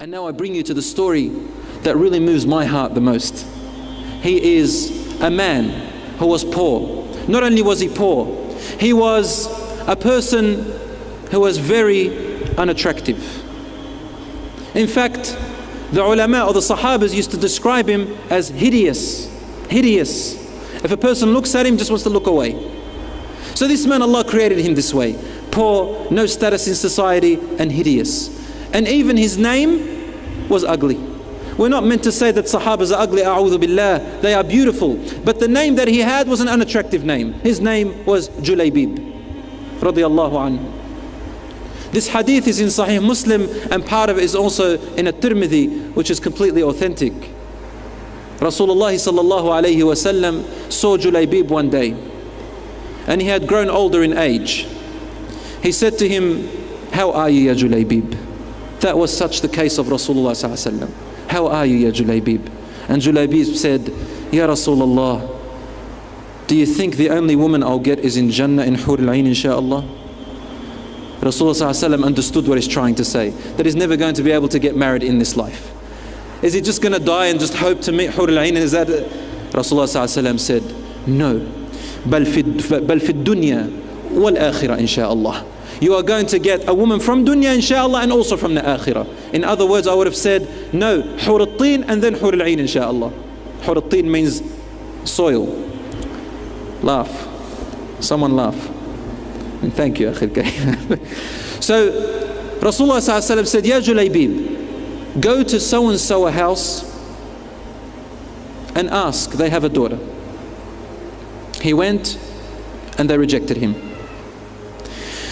And now I bring you to the story that really moves my heart the most. He is a man who was poor. Not only was he poor, he was a person who was very unattractive. In fact, the ulama or the sahabas used to describe him as hideous. Hideous. If a person looks at him, just wants to look away. So this man, Allah created him this way. Poor, no status in society, and hideous. And even his name was ugly. We're not meant to say that sahabas are ugly, a'udhu billah. They are beautiful. But the name that he had was an unattractive name. His name was Julaybib, radiyallahu anhu. This hadith is in Sahih Muslim, and part of it is also in At-Tirmidhi, which is completely authentic. Rasulullah sallallahu alayhi wa sallam saw Julaybib one day, and he had grown older in age. He said to him, "How are you, ya Julaybib?" That was such the case of Rasulullah sallallahu alayhi wa sallam. "How are you, ya Julaybib?" And Julaybib said, "Ya Rasulullah, do you think the only woman I'll get is in Jannah, in Hur al-Ain, inshaAllah?" Rasulullah ﷺ understood what he's trying to say, that he's never going to be able to get married in this life. Is he just going to die and just hope to meet Hur al-Ain? Is that Rasulullah ﷺ said, "No, bal fi dunya wal akhirah inshaAllah." You are going to get a woman from dunya inshaAllah, and also from the akhirah. In other words, I would have said, no, Hur al-Tin and then Hur al-Ain inshaAllah. Hur al-Tin means soil. Laugh. Someone laugh. And thank you, Akhil Karim. So Rasulullah ﷺ said, "Ya Julaybib, go to so and so a house and ask, they have a daughter." He went and they rejected him.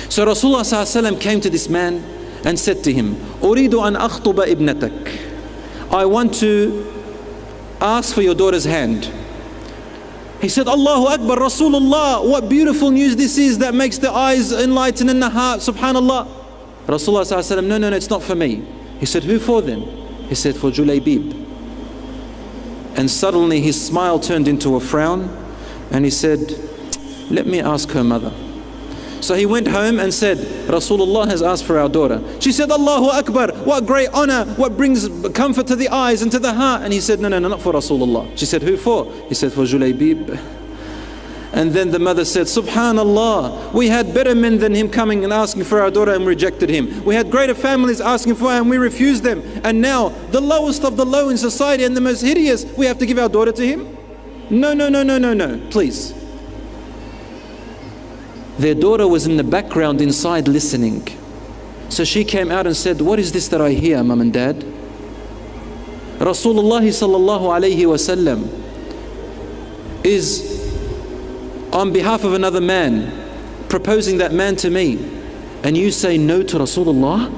So Rasulullah ﷺ came to this man and said to him, "Uridu an akhtuba ibnatak." I want to ask for your daughter's hand. He said, "Allahu Akbar, Rasulullah, what beautiful news this is that makes the eyes enlighten and the heart, subhanallah." Rasulullah ﷺ, no, it's not for me. He said, "Who for then?" He said, "For Julaybib." And suddenly his smile turned into a frown, and he said, "Let me ask her mother." So he went home and said, "Rasulullah has asked for our daughter." She said, "Allahu Akbar, what great honor, what brings comfort to the eyes and to the heart." And he said, no, not for Rasulullah. She said, "Who for?" He said, "For Julaybib." And then the mother said, "Subhanallah, we had better men than him coming and asking for our daughter and rejected him. We had greater families asking for her and we refused them. And now the lowest of the low in society and the most hideous, we have to give our daughter to him? No, please." Their daughter was in the background inside listening. So she came out and said, "What is this that I hear, Mum and Dad? Rasulullah sallallahu alayhi wa sallam is on behalf of another man proposing that man to me, and you say no to Rasulullah?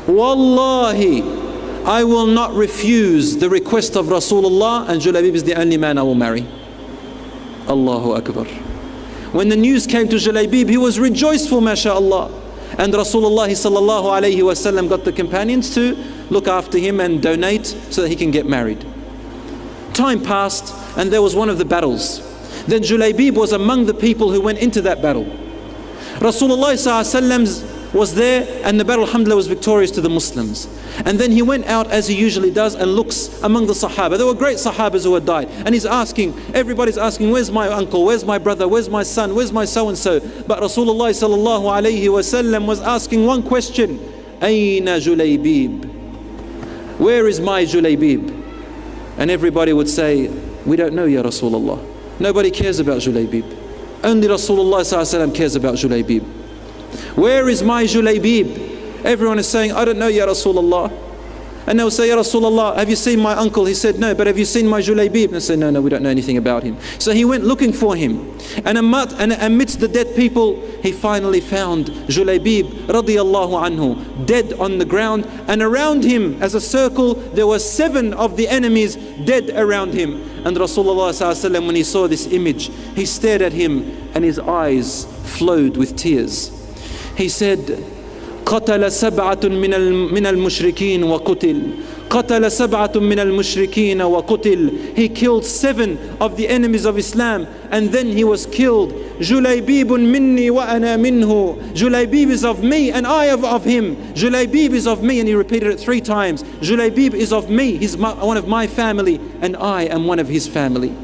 Wallahi, I will not refuse the request of Rasulullah, and Julaybib is the only man I will marry." Allahu Akbar. When the news came to Julaybib, he was rejoiceful, mashallah. And Rasulullah sallallahu alayhi wa sallam got the companions to look after him and donate so that he can get married. Time passed, and there was one of the battles. Then Julaybib was among the people who went into that battle. Rasulullah sallallahu alayhi wa sallam was there, and the battle, alhamdulillah, was victorious to the Muslims. And then he went out as he usually does and looks among the Sahaba. There were great Sahabas who had died, and he's asking, everybody's asking, "Where's my uncle? Where's my brother? Where's my son? Where's my so-and-so?" But Rasulullah sallallahu alayhi wa sallam was asking one question, "Ayna Julaybib?" Where is my Julaybib? And everybody would say, "We don't know, Ya Rasulullah." Nobody cares about Julaybib. Only Rasulullah sallallahu alayhi wa sallam cares about Julaybib. "Where is my Julaybib?" Everyone is saying, "I don't know, Ya Rasulullah." And they'll say, "Ya Rasulullah, have you seen my uncle?" He said, "No, but have you seen my Julaybib?" And they say, No, we don't know anything about him." So he went looking for him. And amidst the dead people, he finally found Julaybib radiyallahu anhu, dead on the ground. And around him, as a circle, there were 7 of the enemies dead around him. And Rasulullah sallallahu alaihi wasallam, when he saw this image, he stared at him and his eyes flowed with tears. He said, قتل سبعة من المشركين وقتل. قتل سبعة من المشركين وقتل. He killed 7 of the enemies of Islam and then he was killed. جليبيب مني وأنا منه. Julaybib is of me and I am of him. Julaybib is of me, and he repeated it 3 times. Julaybib is of me, he's one of my family, and I am one of his family.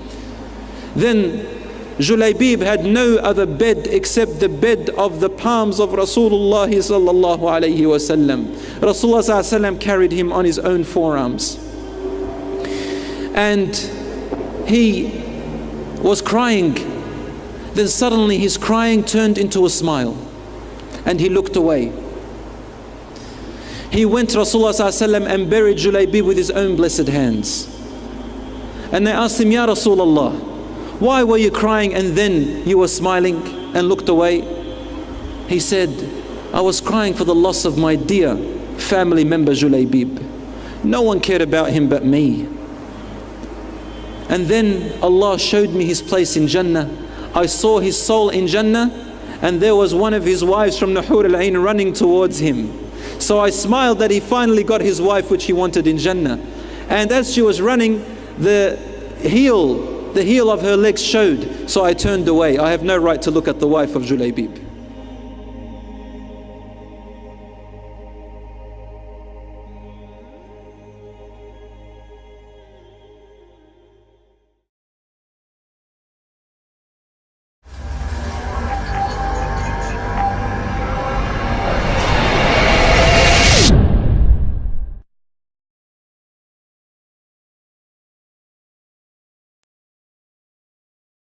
Then Julaybib had no other bed except the bed of the palms of Rasulullah sallallahu alayhi wasallam. Rasulullah sallallahu alayhi wasallam carried him on his own forearms. And he was crying. Then suddenly his crying turned into a smile. And he looked away. He went to Rasulullah sallallahu alayhi wasallam and buried Julaybib with his own blessed hands. And they asked him, Ya Rasulullah, why were you crying and then you were smiling and looked away? He said, I was crying for the loss of my dear family member Julaybib. No one cared about him but me. And then Allah showed me his place in Jannah. I saw his soul in Jannah, and there was one of his wives from Nuhur al-Ain running towards him. So I smiled that he finally got his wife which he wanted in Jannah. And as she was running, the heel of her legs showed. So I turned away. I have no right to look at the wife of Julaybib.